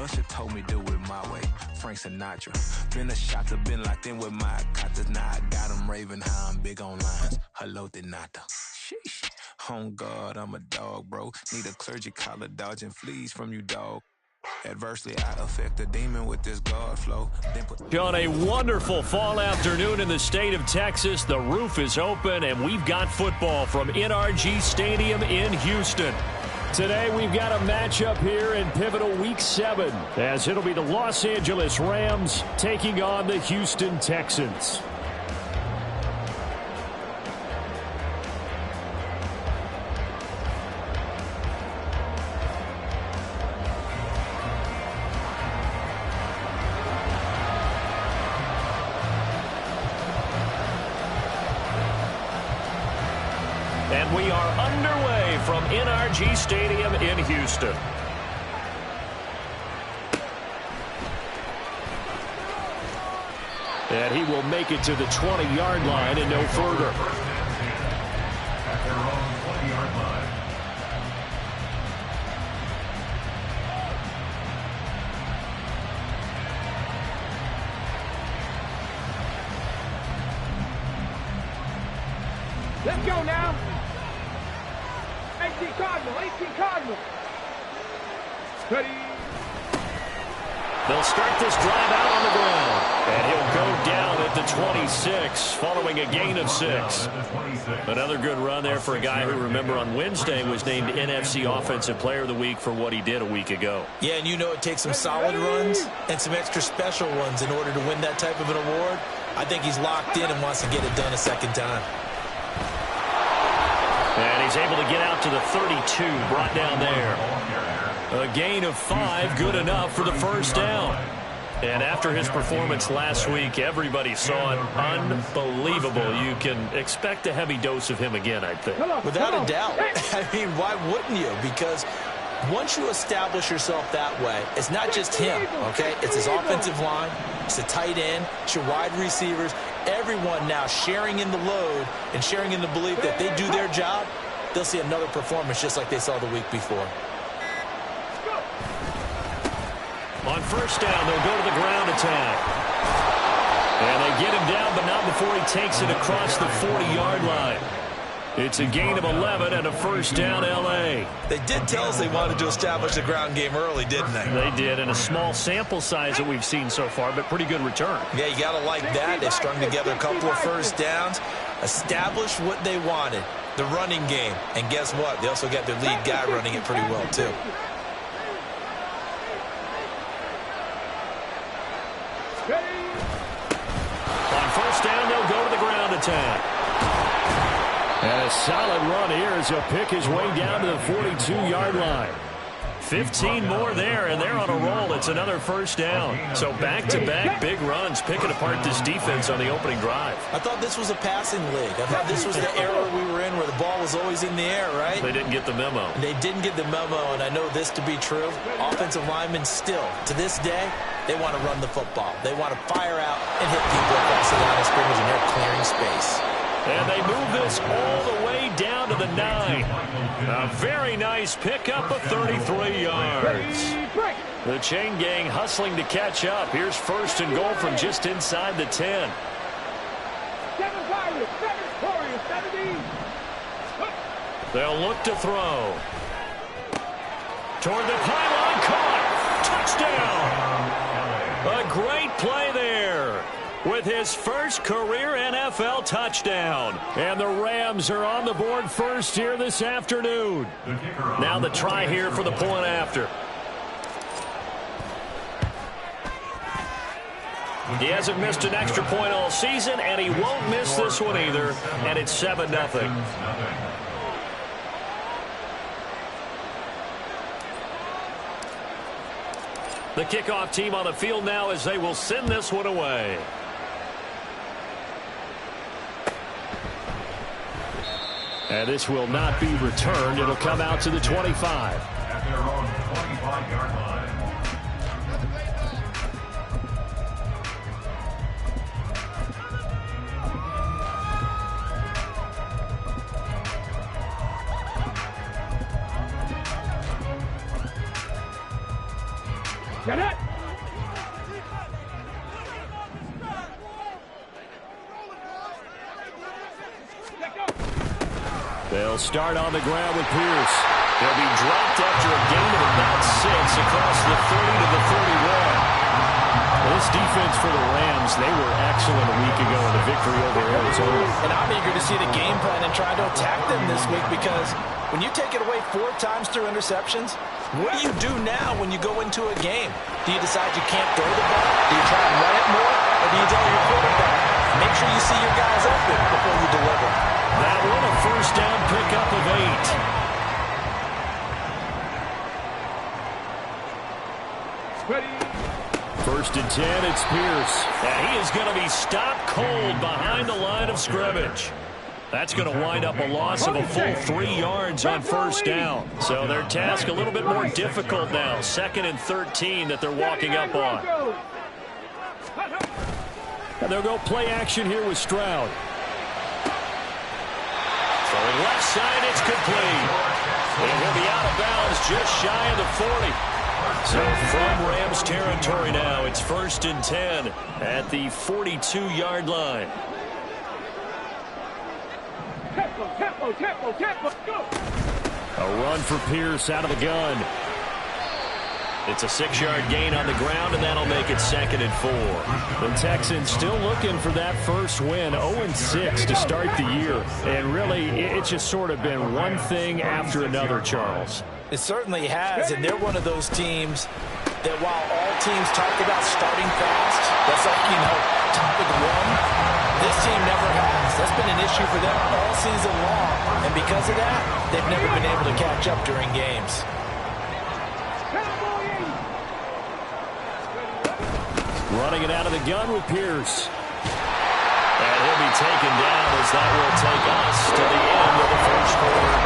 Usher told me do it my way. Frank Sinatra. Been a shotter, been locked in with my cotters. Now I got them raving how I'm big on lines. Hello, Denata. Sheesh. On God, I'm a dog, bro. Need a clergy collar, dodging fleas from you, dog. Adversely, I affect the demon with this God flow. On a wonderful fall afternoon in the state of Texas, the roof is open, and we've got football from NRG Stadium in Houston. Today, we've got a matchup here in pivotal Week 7, as it'll be the Los Angeles Rams taking on the Houston Texans. And we are underway from NRG Stadium in Houston. And he will make it to the 20-yard line and no further. At their own 20-yard line. Let's go now. 18 Cardinal. Steady. They'll start this drive out on the ground. And he'll go down at the 26, following a gain of 6. Another good run there for a guy who, remember, on Wednesday was named NFC Offensive Player of the Week for what he did a week ago. Yeah, and you know it takes some solid runs and some extra special ones in order to win that type of an award. I think he's locked in and wants to get it done a second time. And he's able to get out to the 32, brought down there. A gain of 5, good enough for the first down. And after his performance last week, everybody saw it. Unbelievable. You can expect a heavy dose of him again, I think. Without a doubt. I mean, why wouldn't you? Because once you establish yourself that way, it's not just him, okay? It's his offensive line, it's the tight end, it's your wide receivers, everyone now sharing in the load and sharing in the belief that they do their job, they'll see another performance just like they saw the week before. On first down, they'll go to the ground attack. And they get him down, but not before he takes it across the 40-yard line. It's a gain of 11 and a first down, L.A. They did tell us they wanted to establish the ground game early, didn't they? They did, and a small sample size that we've seen so far, but pretty good return. Yeah, you got to like that. They strung together a couple of first downs, established what they wanted, the running game. And guess what? They also got their lead guy running it pretty well, too. On first down, they'll go to the ground attack. And a solid run here as he'll pick his way down to the 42-yard line. 15 more there, and they're on a roll. It's another first down. So back-to-back big runs, picking apart this defense on the opening drive. I thought this was a passing league. I thought this was the era we were in where the ball was always in the air, right? They didn't get the memo. They didn't get the memo, and I know this to be true. Offensive linemen still, to this day, they want to run the football. They want to fire out and hit people across the line of scrimmage, and they're clearing space. And they move this all the way down to the 9. A very nice pickup of 33 yards. The chain gang hustling to catch up. Here's first and goal from just inside the 10. 7 Pirates, 7 Warriors, 17. They'll look to throw. Toward the pylon, caught. Touchdown. A great play there, with his first career NFL touchdown. And the Rams are on the board first here this afternoon. Now the try here for the point after. He hasn't missed an extra point all season, and he won't miss this one either. And it's 7-0. The kickoff team on the field now as they will send this one away. And this will not be returned. It'll come out to the 25. At their own 25-yard line. Get it. They'll start on the ground with Pierce. They'll be dropped after a gain of about 6 across the 30 to the 31. This defense for the Rams, they were excellent a week ago in the victory over Arizona. And I'm eager to see the game plan and try to attack them this week, because when you take it away 4 times through interceptions, what do you do now when you go into a game? Do you decide you can't throw the ball? Do you try and run it more? Or do you tell your quarterback, make sure you see your guys open before you deliver? That one a first down pickup of 8. Ready. First and 10, it's Pierce. And he is going to be stopped cold behind the line of scrimmage. That's going to wind up a loss of a full 3 yards on first down. So their task a little bit more difficult now. 2nd and 13 that they're walking up on. And they'll go play action here with Stroud. Throwing left side, it's complete. And he'll be out of bounds just shy of the 40. So from Rams territory now, it's 1st and 10 at the 42-yard line. Tempo, go! A run for Pierce out of the gun. It's a 6-yard gain on the ground, and that'll make it 2nd and 4. The Texans still looking for that first win, 0-6 to start the year. And really, it's just sort of been one thing after another, Charles. It certainly has, and they're one of those teams that while all teams talk about starting fast, that's like, topic 1, this team never has. That's been an issue for them all season long, and because of that, they've never been able to catch up during games. Running it out of the gun with Pierce. And he'll be taken down as that will take us to the end of the first quarter.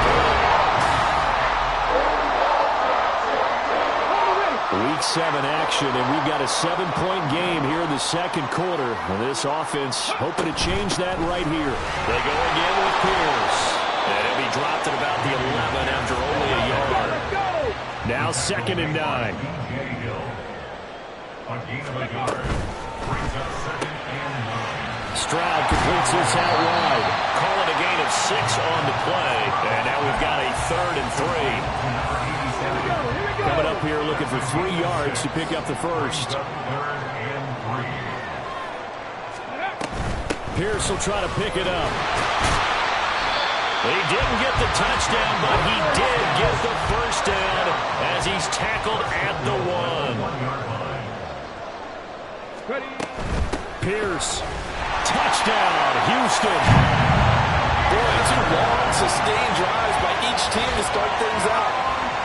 Week 7 action, and we've got a 7-point game here in the second quarter. And this offense hoping to change that right here. They go again with Pierce. And he'll be dropped at about the 11 after only a yard. Now 2nd and 9. Stroud completes this out wide. Call it a gain of 6 on the play. And now we've got a 3rd and 3. Coming up here looking for 3 yards to pick up the first. Pierce will try to pick it up. He didn't get the touchdown, but he did get the first down as he's tackled at the 1. Pierce. Touchdown, Houston. Boy, 2 long, sustained drives by each team to start things out.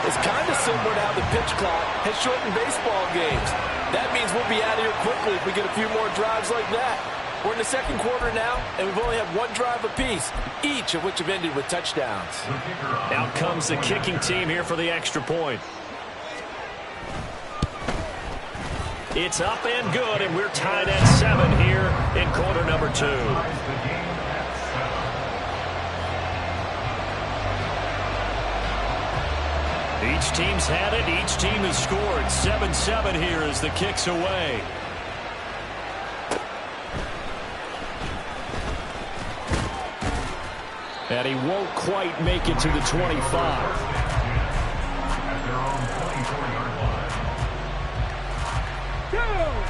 It's kind of similar to how the pitch clock has shortened baseball games. That means we'll be out of here quickly if we get a few more drives like that. We're in the second quarter now, and we've only had 1 drive apiece, each of which have ended with touchdowns. Out comes the kicking team here for the extra point. It's up and good, and we're tied at 7 here in quarter number 2. Each team's had it. Each team has scored. 7-7 here as the kick's away. And he won't quite make it to the 25.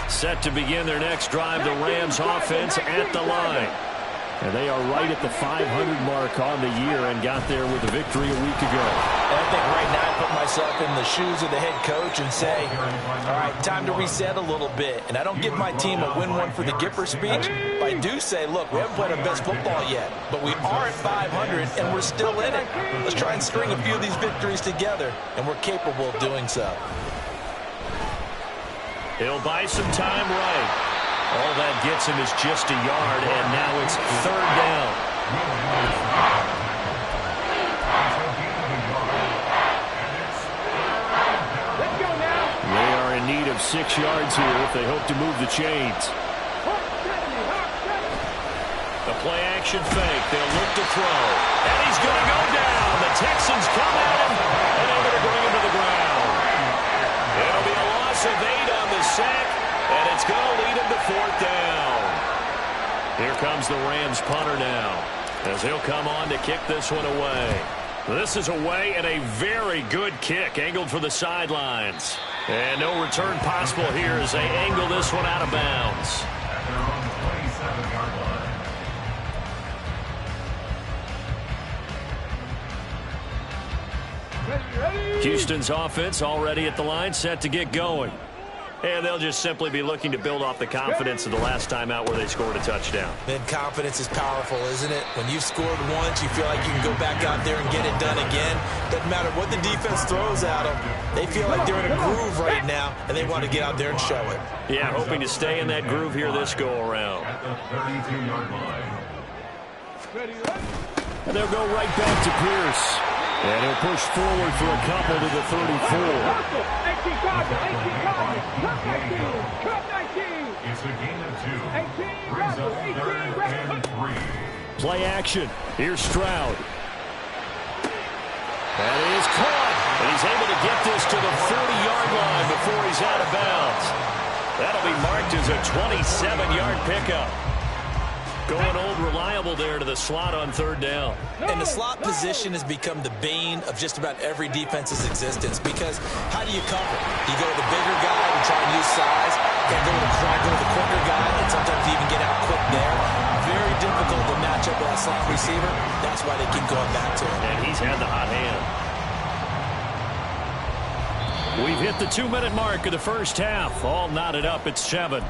Set to begin their next drive, the Rams offense at the line. And they are right at the 500 mark on the year and got there with a victory a week ago. And I think right now I put myself in the shoes of the head coach and say, all right, time to reset a little bit. And I don't give my team a win one for the Gipper speech, but I do say, look, we haven't played our best football yet, but we are at 500 and we're still in it. Let's try and string a few of these victories together, and we're capable of doing so. He'll buy some time right. All that gets him is just a yard, and now it's 3rd down. Let's go now. They are in need of 6 yards here if they hope to move the chains. The play-action fake. They'll look to throw. And he's going to go down. The Texans come at him, and they're going to bring him to the ground. It'll be a loss of 8. Here comes the Rams punter now, as he'll come on to kick this one away. This is away and a very good kick, angled for the sidelines. And no return possible here as they angle this one out of bounds. Houston's offense already at the line, set to get going. And they'll just simply be looking to build off the confidence of the last time out where they scored a touchdown. Man, confidence is powerful, isn't it? When you've scored once, you feel like you can go back out there and get it done again. Doesn't matter what the defense throws at them. They feel like they're in a groove right now, and they want to get out there and show it. Yeah, hoping to stay in that groove here this go-around. And they'll go right back to Pierce. And he'll push forward for a couple to the 34. It's a gain of 2. Brings up 3rd and 3. Play action. Here's Stroud. That is caught. And he's able to get this to the 40-yard line before he's out of bounds. That'll be marked as a 27-yard pickup. Going old reliable there to the slot on 3rd down. And the slot position has become the bane of just about every defense's existence, because how do you cover? You go to the bigger guy and try and use size, and go to the quicker guy, and sometimes even get out quick there. Very difficult to match up with that slot receiver. That's why they keep going back to him. And he's had the hot hand. We've hit the 2-minute mark of the first half. All knotted up at 7.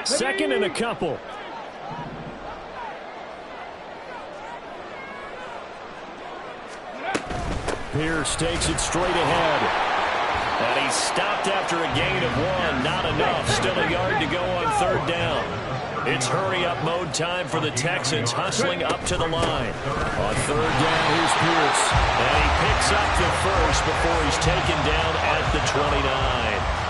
2nd and a couple. Pierce takes it straight ahead. And he's stopped after a gain of 1. Not enough. Still a yard to go on 3rd down. It's hurry-up mode time for the Texans, hustling up to the line. On 3rd down, here's Pierce. And he picks up the first before he's taken down at the 29.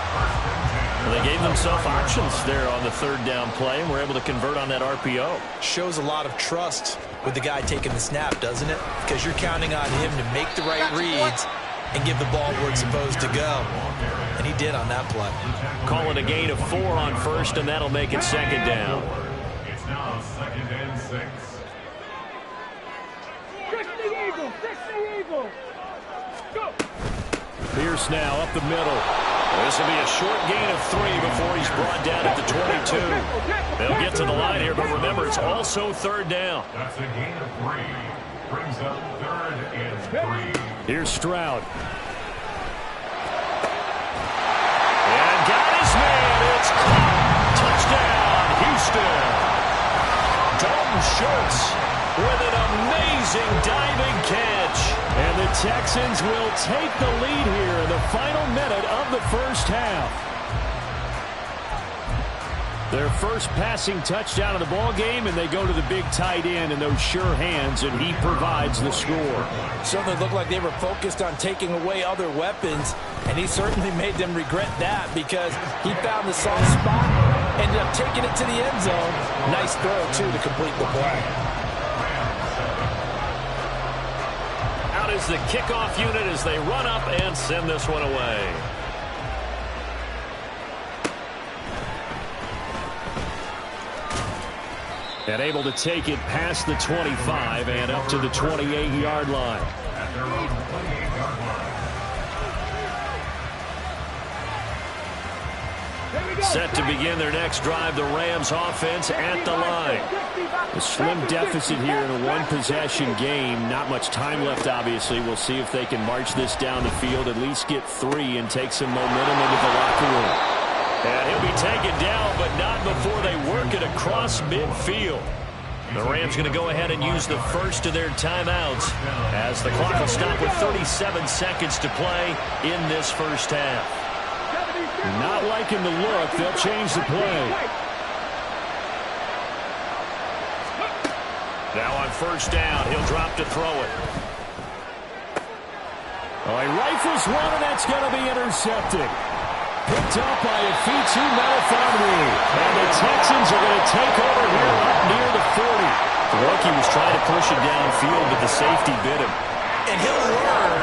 Well, they gave themselves options there on the 3rd down play and were able to convert on that RPO. Shows a lot of trust with the guy taking the snap, doesn't it? Because you're counting on him to make the right reads and give the ball where it's supposed to go. And he did on that play. Call it a gain of 4 on 1st, and that'll make it 2nd down. It's now 2nd and 6. Fix the Eagles! Fix the Eagles! Go! Pierce now up the middle. This will be a short gain of 3 before he's brought down at the 22. They'll get to the line here, but remember, it's also 3rd down. That's a gain of 3. Brings up 3rd and 3. Here's Stroud. And got his man. It's caught. Touchdown, Houston. Dalton Schultz with an amazing diving catch. And the Texans will take the lead here in the final minute of the first half. Their first passing touchdown of the ball game, and they go to the big tight end in those sure hands, and he provides the score. Certainly looked like they were focused on taking away other weapons, and he certainly made them regret that, because he found the soft spot, ended up taking it to the end zone. Nice throw, too, to complete the play. Out is the kickoff unit as they run up and send this one away. And able to take it past the 25 and up to the 28-yard line. At their own 28-yard line. Set to begin their next drive, the Rams offense at the line. A slim deficit here in a one-possession game. Not much time left, obviously. We'll see if they can march this down the field, at least get 3 and take some momentum into the locker room. And he'll be taken down, but not before they work it across midfield. The Rams going to go ahead and use the first of their timeouts as the clock will stop with 37 seconds to play in this first half. Not liking the look. They'll change the play. Now on first down, he'll drop to throw it. Oh, he rifles one, and that's going to be intercepted. Picked up by Afitu Melifonwu. And the Texans are going to take over here up near the 40. The rookie was trying to push it downfield, but the safety bit him. And he'll learn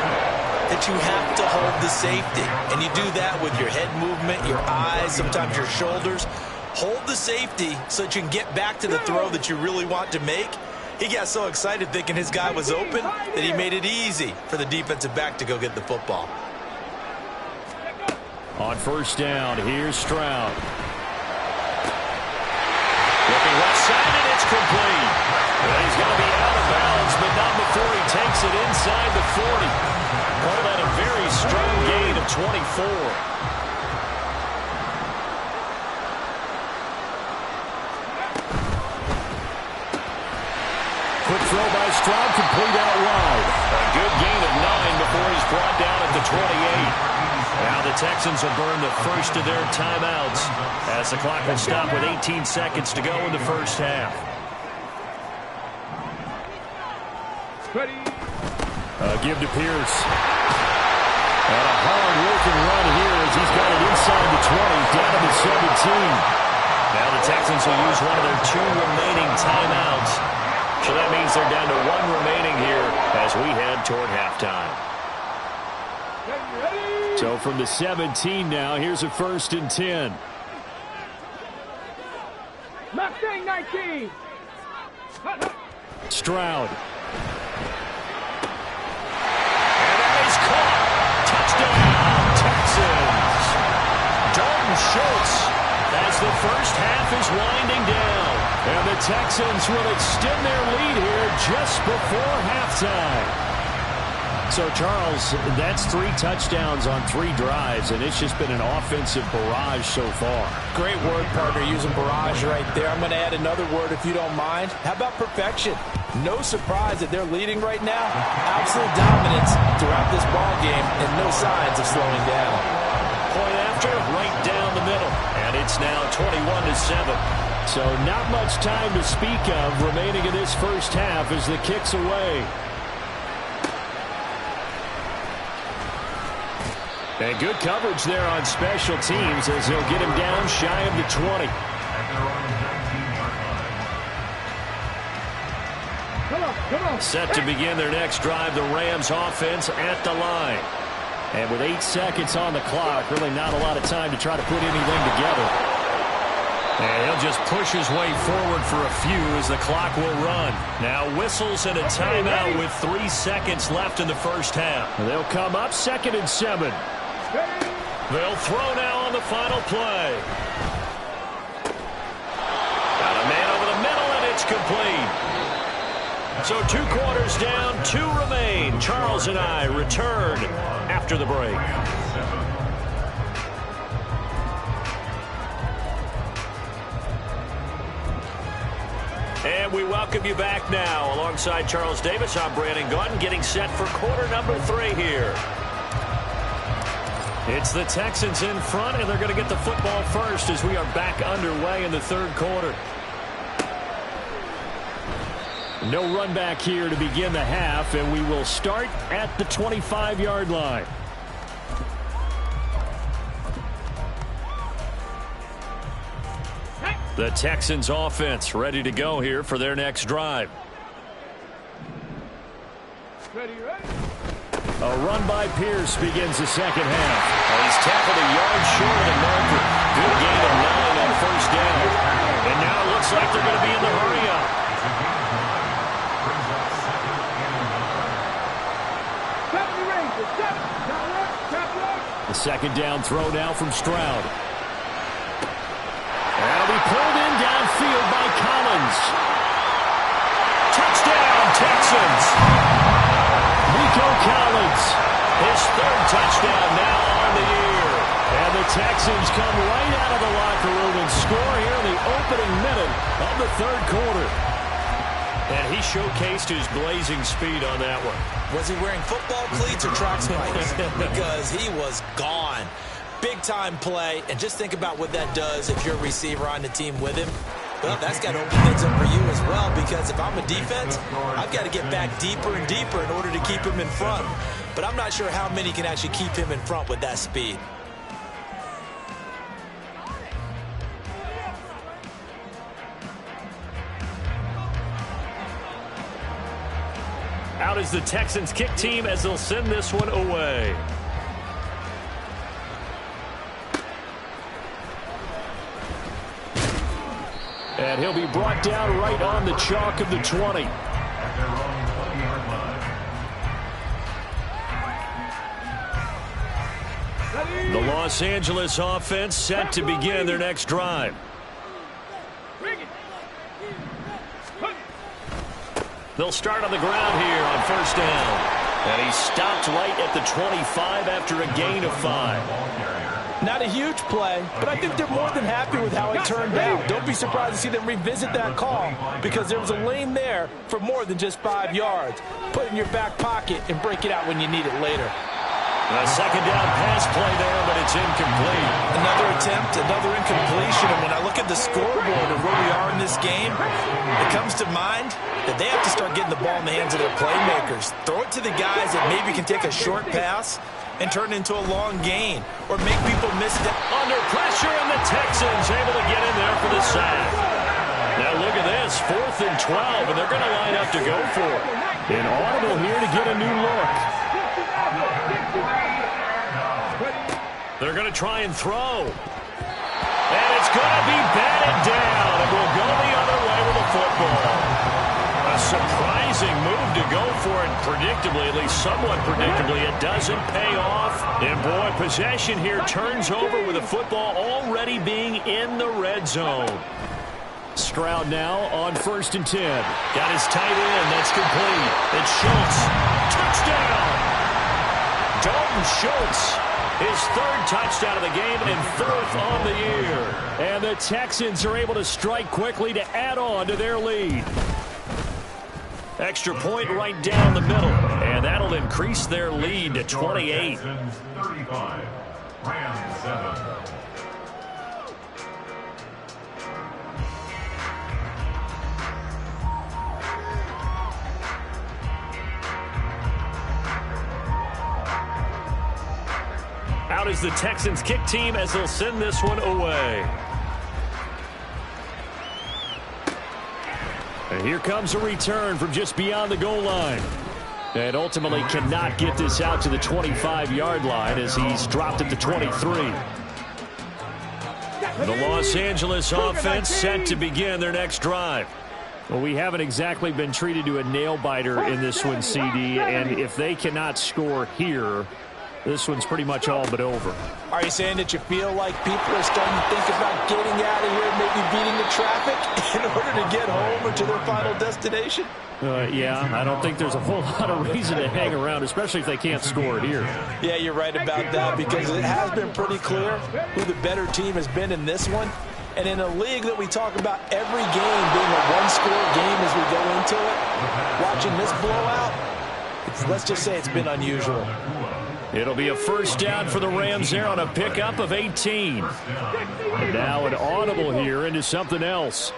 that you have to hold the safety. And you do that with your head movement, your eyes, sometimes your shoulders. hold the safety so that you can get back to the throw that you really want to make. He got so excited thinking his guy was open that he made it easy for the defensive back to go get the football. On first down, here's Stroud. Looking left side, and it's complete. And he's going to be out of bounds, but not before he takes it inside the 40. Call that a very strong gain of 24. Quick throw by Stroud, complete out wide. A good gain of 9 before he's brought down at the 28. Now the Texans will burn the first of their timeouts as the clock will stop with 18 seconds to go in the first half. Give to Pierce. And a hard-working run here as he's got it inside the 20, down to the 17. Now the Texans will use one of their 2 remaining timeouts. So that means they're down to 1 remaining here as we head toward halftime. So from the 17 now, here's a 1st and 10. Mustang 19. Stroud. And that is caught. Touchdown, Texans. Dalton Schultz as the first half is winding down. And the Texans will extend their lead here just before halftime. So, Charles, that's 3 touchdowns on 3 drives, and it's just been an offensive barrage so far. Great word, partner, using barrage right there. I'm going to add another word if you don't mind. How about perfection? No surprise that they're leading right now. Absolute dominance throughout this ball game and no signs of slowing down. Point after, right down the middle, and it's now 21-7. So not much time to speak of remaining in this first half as the kick's away. And good coverage there on special teams as they'll get him down shy of the 20. Come on. Set to begin their next drive, the Rams offense at the line. And with 8 seconds on the clock, really not a lot of time to try to put anything together. And he'll just push his way forward for a few as the clock will run. Now whistles and a timeout with 3 seconds left in the first half. They'll come up 2nd and 7. They'll throw now on the final play. Got a man over the middle, and it's complete. So 2 quarters down, 2 remain. Charles and I return after the break. And we welcome you back now. Alongside Charles Davis, I'm Brandon Gaudin, getting set for quarter number 3 here. It's the Texans in front, and they're going to get the football first as we are back underway in the 3rd quarter. No run back here to begin the half, and we will start at the 25-yard line. The Texans offense ready to go here for their next drive. Ready. A run by Pierce begins the second half. He's tackled a yard short of the marker. Good gain of 9 on first down. And now it looks like they're going to be in the hurry-up. The second down throw now from Stroud. And he'll be pulled in downfield by Collins. Touchdown, Texans. Nico Collins, his 3rd touchdown now on the year. And the Texans come right out of the locker room and score here in the opening minute of the 3rd quarter. And he showcased his blazing speed on that one. Was he wearing football cleats or track spikes? Because he was gone. Big-time play, and just think about what that does if you're a receiver on the team with him. Well, that's got to open things up for you as well, because if I'm a defense, I've got to get back deeper and deeper in order to keep him in front. But I'm not sure how many can actually keep him in front with that speed. Out is the Texans kick team as they'll send this one away. And he'll be brought down right on the chalk of the 20. At their own 20-yard line. The Los Angeles offense set to begin their next drive. They'll start on the ground here on first down. And he stopped right at the 25 after a gain of 5. Not a huge play, but I think they're more than happy with how it turned out. Don't be surprised to see them revisit that call because there was a lane there for more than just 5 yards. Put it in your back pocket and break it out when you need it later. A second down pass play there, but it's incomplete. Another attempt, another incompletion. And when I look at the scoreboard of where we are in this game, it comes to mind that they have to start getting the ball in the hands of their playmakers. Throw it to the guys that maybe can take a short pass and turn it into a long gain or make people miss that. Under pressure, and the Texans able to get in there for the sack. Now look at this, 4th and 12, and they're going to line up to go for it. An audible here to get a new look. They're going to try and throw. And it's going to be batted down. It will go the other way with the football. A surprising move to go for it. Predictably, at least somewhat predictably, it doesn't pay off. And boy, possession here turns over with the football already being in the red zone. Stroud now on 1st and 10. Got his tight end. That's complete. It's Schultz. Touchdown! Dalton Schultz, his 3rd touchdown of the game and 4th on the year. And the Texans are able to strike quickly to add on to their lead. Extra point right down the middle. And that'll increase their lead to 28. 35, Rams 7. Out is the Texans kick team as they'll send this one away. And here comes a return from just beyond the goal line. And ultimately cannot get this out to the 25-yard line as he's dropped at the 23. The Los Angeles offense set to begin their next drive. Well, we haven't exactly been treated to a nail-biter in this one, CD, and if they cannot score here, this one's pretty much all but over. Are you saying that you feel like people are starting to think about getting out of here, maybe beating the traffic in order to get home or to their final destination? Yeah, I don't think there's a whole lot of reason to hang around, especially if they can't score it here. Yeah, you're right about that because it has been pretty clear who the better team has been in this one. And in a league that we talk about every game being a one-score game as we go into it, watching this blowout, let's just say it's been unusual. It'll be a first down for the Rams there on a pickup of 18. And now an audible here into something else.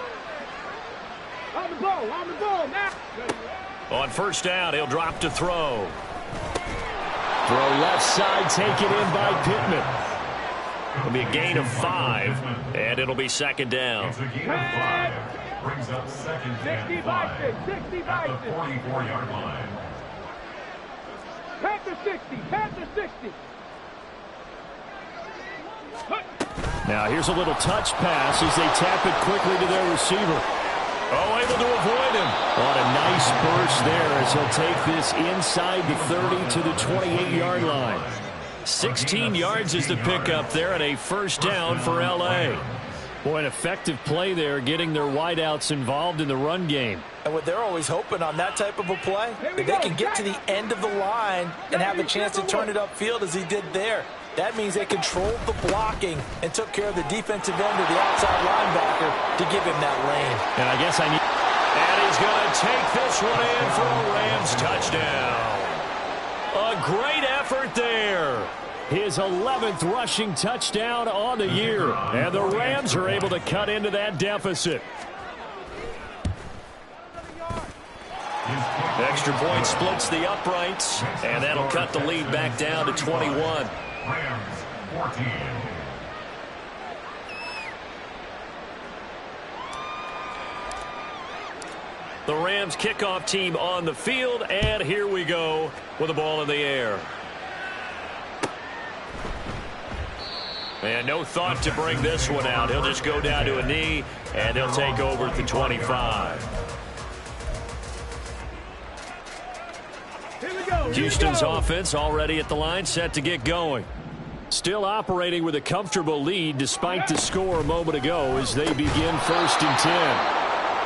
On the ball, now. On first down, he'll drop to throw. Throw left side, taken in by Pittman. It'll be a gain of 5, and it'll be second down. It's a gain of 5. Brings up second and 5 at the 44-yard line. Panther 60. Now here's a little touch pass as they tap it quickly to their receiver. Oh, able to avoid him. On a nice burst there as he'll take this inside the 30 to the 28-yard line. 16 yards is the pickup there and a first down for L.A. Boy, an effective play there, getting their wideouts involved in the run game. And what they're always hoping on that type of a play, if they can get to the end of the line and have a chance to turn it upfield as he did there. That means they controlled the blocking and took care of the defensive end of the outside linebacker to give him that lane. And I guess I need... And he's going to take this one in for a Rams touchdown. A great effort there. His 11th rushing touchdown on the year. And the Rams are able to cut into that deficit. Extra point splits the uprights, and that'll cut the lead back down to 21. Rams 14. The Rams kickoff team on the field, and here we go with the ball in the air. And no thought to bring this one out. He'll just go down to a knee, and he'll take over at the 25. Houston's offense already at the line, set to get going. Still operating with a comfortable lead despite the score a moment ago as they begin 1st and 10.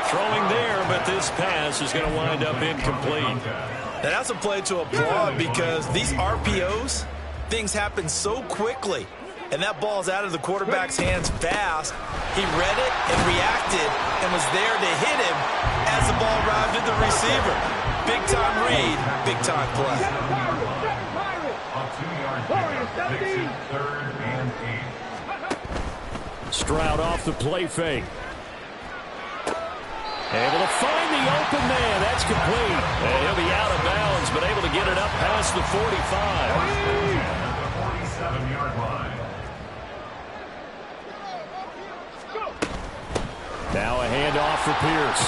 Throwing there, but this pass is going to wind up incomplete. And that's a play to applaud because these RPOs, things happen so quickly. And that ball's out of the quarterback's hands fast. He read it and reacted and was there to hit him as the ball arrived at the receiver. Big-time read, big-time play. Stroud off the play fake. Able to find the open man. That's complete. And he'll be out of bounds, but able to get it up past the 45. 47-yard line. Now a handoff for Pierce.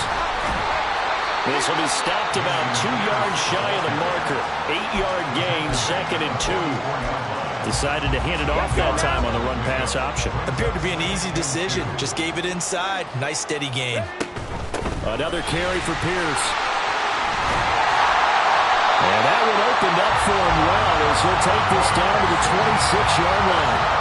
This will be stopped about 2 yards shy of the marker. 8-yard gain, 2nd and 2. Decided to hand it off that time on the run-pass option. Appeared to be an easy decision. Just gave it inside. Nice steady gain. Another carry for Pierce. And that one opened up for him well as he'll take this down to the 26-yard line.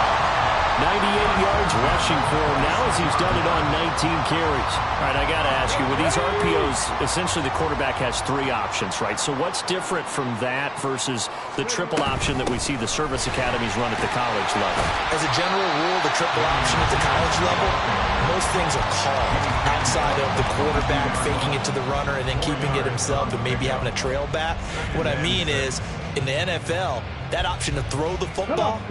98 yards rushing for him now as he's done it on 19 carries. All right, I got to ask you, with these RPOs, essentially the quarterback has 3 options, right? So what's different from that versus the triple option that we see the service academies run at the college level? As a general rule, the triple option at the college level, most things are called outside of the quarterback faking it to the runner and then keeping it himself and maybe having a trail back. What I mean is, in the NFL, that option to throw the football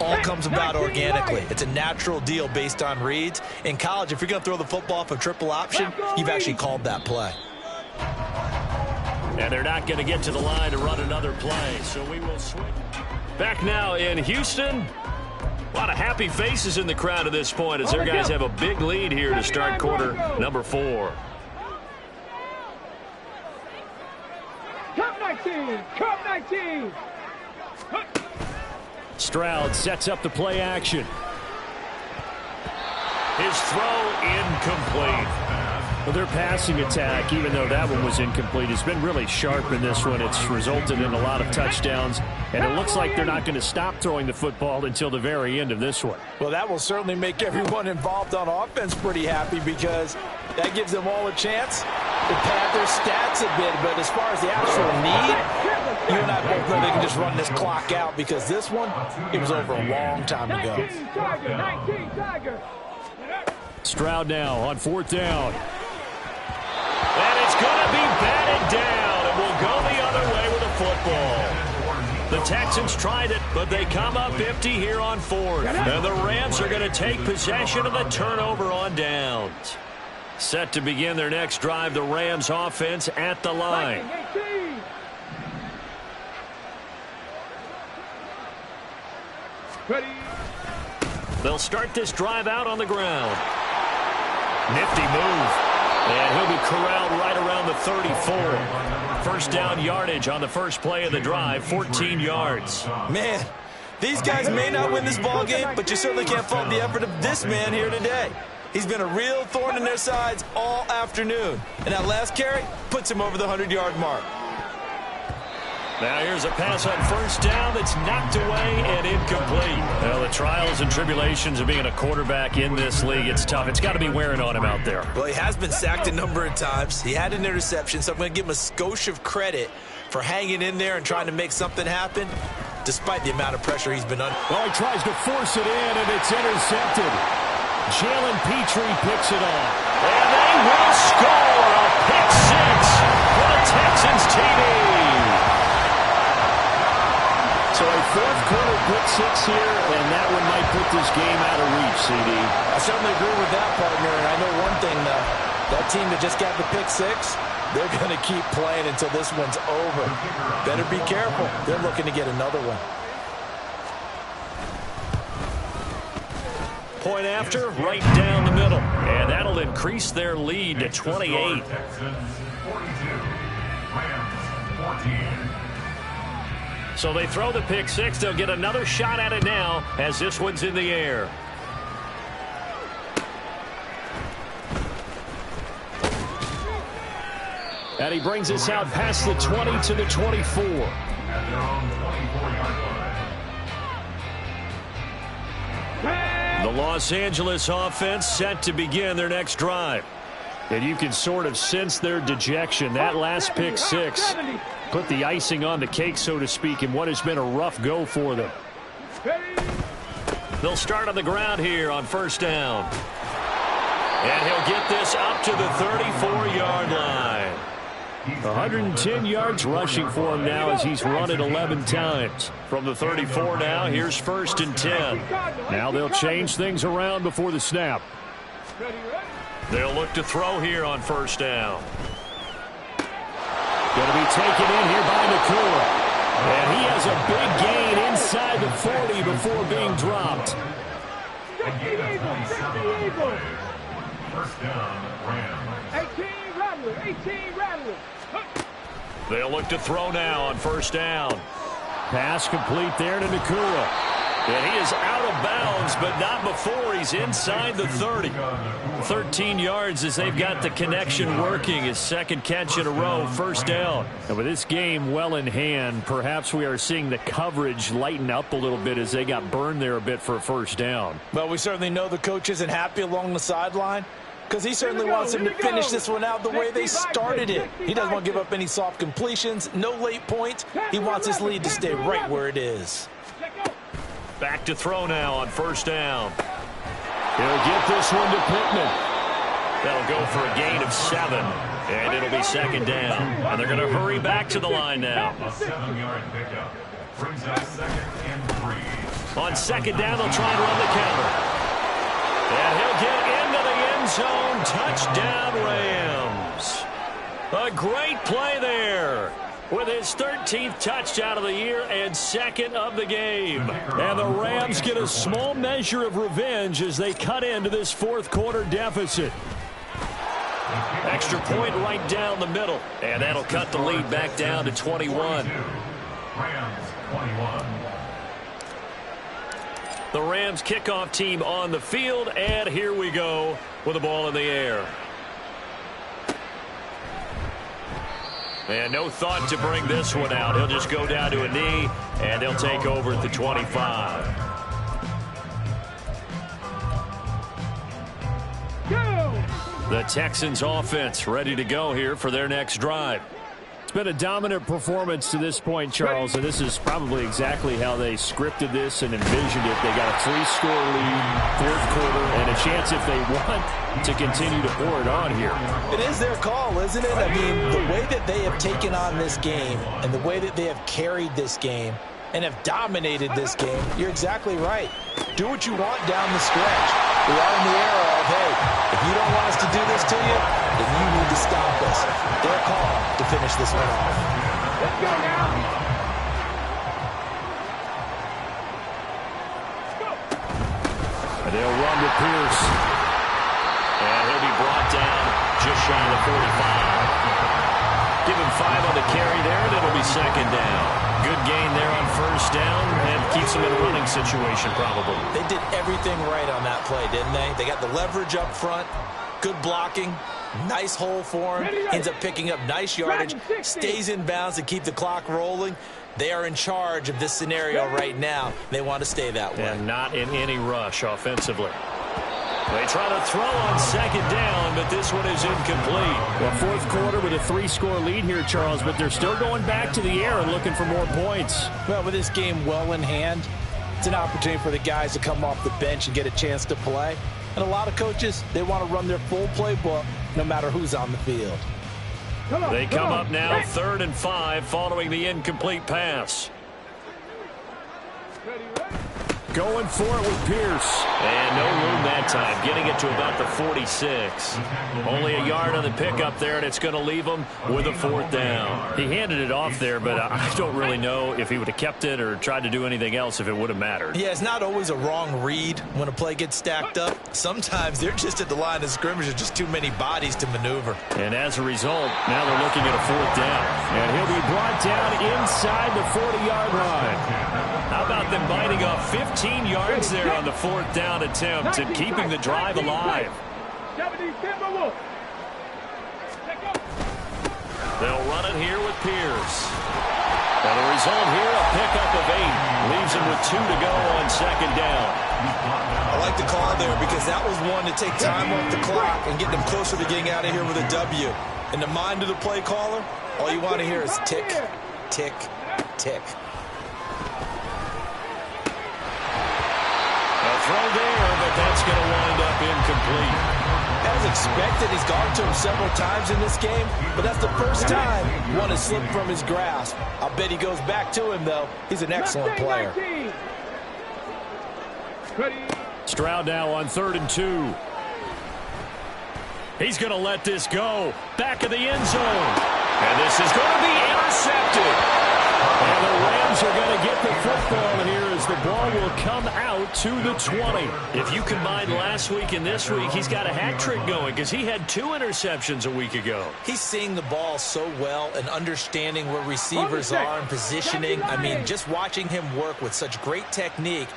all comes about organically. It's a natural deal based on reads. In college, if you're going to throw the football for triple option, you've actually called that play. And they're not going to get to the line to run another play, so we will switch. Back now in Houston. A lot of happy faces in the crowd at this point as their guys have a big lead here to start quarter number 4. Cup 19! Cup 19! Stroud sets up the play action. His throw incomplete. Well, their passing attack, even though that one was incomplete, has been really sharp in this one. It's resulted in a lot of touchdowns, and it looks like they're not going to stop throwing the football until the very end of this one. Well, that will certainly make everyone involved on offense pretty happy because that gives them all a chance to pad their stats a bit. But as far as the actual need, you and I both know they can just run this clock out because this one, it was over a long time ago. 19 Tiger! Stroud now on 4th down. And it's going to be batted down, and we'll go the other way with the football. The Texans tried it, but they come up empty here on 4th. And the Rams are going to take possession of the turnover on downs. Set to begin their next drive, the Rams offense at the line. They'll start this drive out on the ground. Nifty move. And he'll be corralled right around the 34. First down yardage on the first play of the drive, 14 yards. Man, these guys may not win this ball game, but you certainly can't fault the effort of this man here today. He's been a real thorn in their sides all afternoon. And that last carry puts him over the 100-yard mark. Now here's a pass on first down that's knocked away and incomplete. Well, the trials and tribulations of being a quarterback in this league, it's tough. It's got to be wearing on him out there. Well, he has been sacked a number of times. He had an interception, so I'm going to give him a skosh of credit for hanging in there and trying to make something happen, despite the amount of pressure he's been under. Well, he tries to force it in, and it's intercepted. Jalen Petrie picks it off. And they will score a pick 6 for the Texans TV. So a fourth-quarter pick 6 here, and that one might put this game out of reach, CD. I certainly agree with that, partner. And I know one thing, though. That team that just got the pick 6, they're going to keep playing until this one's over. Better be careful. They're looking to get another one. Point after, right down the middle. And that'll increase their lead to 28. Texans 42, Rams 14. So they throw the pick six. They'll get another shot at it now as this one's in the air. And he brings us out past the 20 to the 24. At their own 24-yard line. The Los Angeles offense set to begin their next drive. And you can sort of sense their dejection. That last pick six put the icing on the cake, so to speak, in what has been a rough go for them. They'll start on the ground here on first down. And he'll get this up to the 34-yard line. 110 yards rushing for him now as he's run it 11 times. From the 34 now, here's first and 10. Now they'll change things around before the snap. They'll look to throw here on first down. Going to be taken in here by Nakua. And he has a big gain inside the 40 before being dropped. And gain of 27 on the play. First down, Rams. 18 Rattler, 18 Rattler. They'll look to throw now on first down. Pass complete there to Nakua. And he is out of bounds, but not before he's inside the 30. 13 yards as they've got the connection working. His second catch in a row, first down. And with this game well in hand, perhaps we are seeing the coverage lighten up a little bit as they got burned there a bit for a first down. Well, we certainly know the coach isn't happy along the sideline, because he certainly wants them to finish this one out the way they started it. He doesn't want to give up any soft completions, no late points. He wants his lead to stay right where it is. Back to throw now on first down. He'll get this one to Pittman. That'll go for a gain of 7, and it'll be second down. And they're going to hurry back to the line now. A 7-yard pickup brings up second and 3. On second down, they'll try and run the counter. And he'll get into the end zone. Touchdown, Rams. A great play there with his 13th touchdown of the year and second of the game. And the Rams get a small measure of revenge as they cut into this fourth quarter deficit. Extra point right down the middle. And that'll cut the lead back down to 21. Rams 21. The Rams kickoff team on the field, and here we go with the ball in the air. And no thought to bring this one out. He'll just go down to a knee, and they'll take over at the 25. The Texans offense ready to go here for their next drive. It's been a dominant performance to this point, Charles, and this is probably exactly how they scripted this and envisioned it. They got a 3-score lead, fourth quarter, and a chance if they want to continue to pour it on here. It is their call, isn't it? I mean, the way that they have taken on this game and the way that they have carried this game and have dominated this game, you're exactly right. Do what you want down the stretch. We are in the era of, hey, if you don't want us to do this to you, then you need to stop us. Their call to finish this one off. Let's go now. And they'll run to Pierce. And he'll be brought down just shy of the 45. Give him 5 on the carry there, and it'll be second down. Good gain there on first down and keeps them in a running situation probably. They did everything right on that play, didn't they? They got the leverage up front, good blocking, nice hole for him, ends up picking up nice yardage, stays in bounds and keep the clock rolling. They are in charge of this scenario right now. They want to stay that way. And not in any rush offensively. They try to throw on second down, but this one is incomplete. Well, fourth quarter with a 3-score lead here, Charles, but they're still going back to the air and looking for more points. Well, with this game well in hand, it's an opportunity for the guys to come off the bench and get a chance to play. And a lot of coaches, they want to run their full playbook no matter who's on the field. They come up now 3rd and 5 following the incomplete pass. Going for it with Pierce. And no room that time, getting it to about the 46. Only a yard on the pickup there, and it's going to leave him with a 4th down. He handed it off there, but I don't really know if he would have kept it or tried to do anything else if it would have mattered. Yeah, it's not always a wrong read when a play gets stacked up. Sometimes they're just at the line of scrimmage. There's just too many bodies to maneuver. And as a result, now they're looking at a 4th down. And he'll be brought down inside the 40-yard line. How about them biting off 15 yards there on the 4th down attempt and keeping the drive alive? They'll run it here with Pierce. And the result here, a pickup of 8. Leaves him with 2 to go on 2nd down. I like the call there because that was one to take time off the clock and get them closer to getting out of here with a W. In the mind of the play caller, all you want to hear is tick, tick, tick. Throw there, but that's going to wind up incomplete. As expected, he's gone to him several times in this game, but that's the first time one has slipped from his grasp. I'll bet he goes back to him, though. He's an excellent player. Stroud now on 3rd and 2. He's going to let this go. Back of the end zone. And this is going to be intercepted. And the Rams are going to get the football here as the ball will come out to the 20. If you combine last week and this week, he's got a hat trick going because he had 2 interceptions a week ago. He's seeing the ball so well and understanding where receivers are and positioning. I mean, just watching him work with such great technique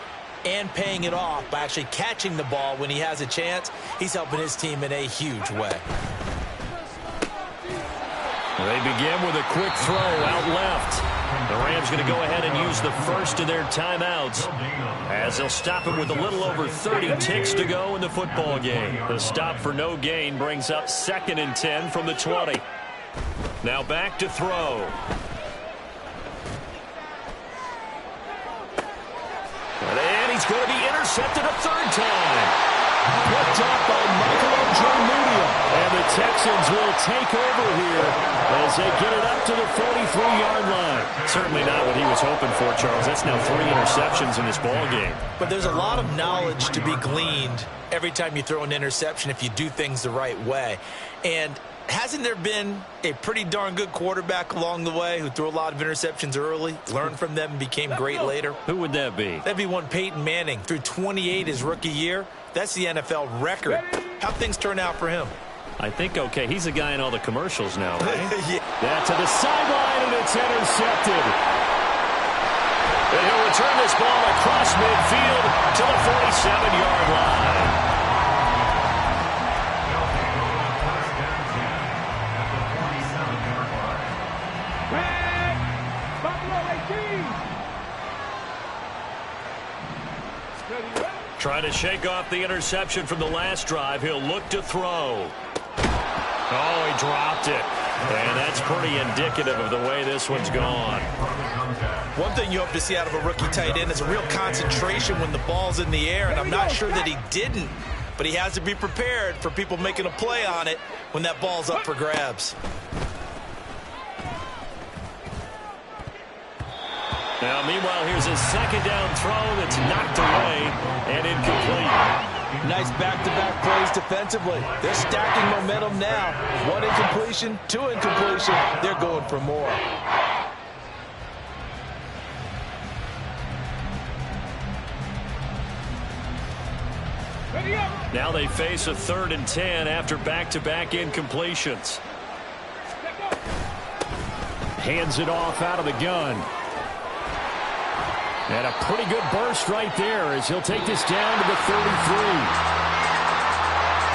and paying it off by actually catching the ball when he has a chance, he's helping his team in a huge way. They begin with a quick throw out left. The Rams going to go ahead and use the first of their timeouts as they'll stop it with a little over 30 ticks to go in the football game. The stop for no gain brings up 2nd and 10 from the 20. Now back to throw. And he's going to be intercepted a 3rd time. Picked up by Michael Ojemudia. And the Texans will take over here as they get it up to the 43-yard line. Certainly not what he was hoping for, Charles. That's now 3 interceptions in this ball game. But there's a lot of knowledge to be gleaned every time you throw an interception if you do things the right way. And hasn't there been a pretty darn good quarterback along the way who threw a lot of interceptions early, learned from them, and became great later? Who would that be? That'd be one Peyton Manning. Threw 28 his rookie year. That's the NFL record. How'd things turn out for him? I think, okay, he's a guy in all the commercials now, right? Yeah. That's to the sideline, and it's intercepted. And he'll return this ball across midfield to the 47-yard line. Trying to shake off the interception from the last drive. He'll look to throw. Oh, he dropped it. And that's pretty indicative of the way this one's gone. One thing you hope to see out of a rookie tight end is a real concentration when the ball's in the air, and I'm not sure that he didn't, but he has to be prepared for people making a play on it when that ball's up for grabs. Now, meanwhile, here's a 2nd down throw that's knocked away and incomplete. Nice back-to-back plays defensively. They're stacking momentum now. 1 incompletion, 2 incompletion. They're going for more. Now they face a 3rd and 10 after back-to-back incompletions. Hands it off out of the gun. And a pretty good burst right there as he'll take this down to the 33.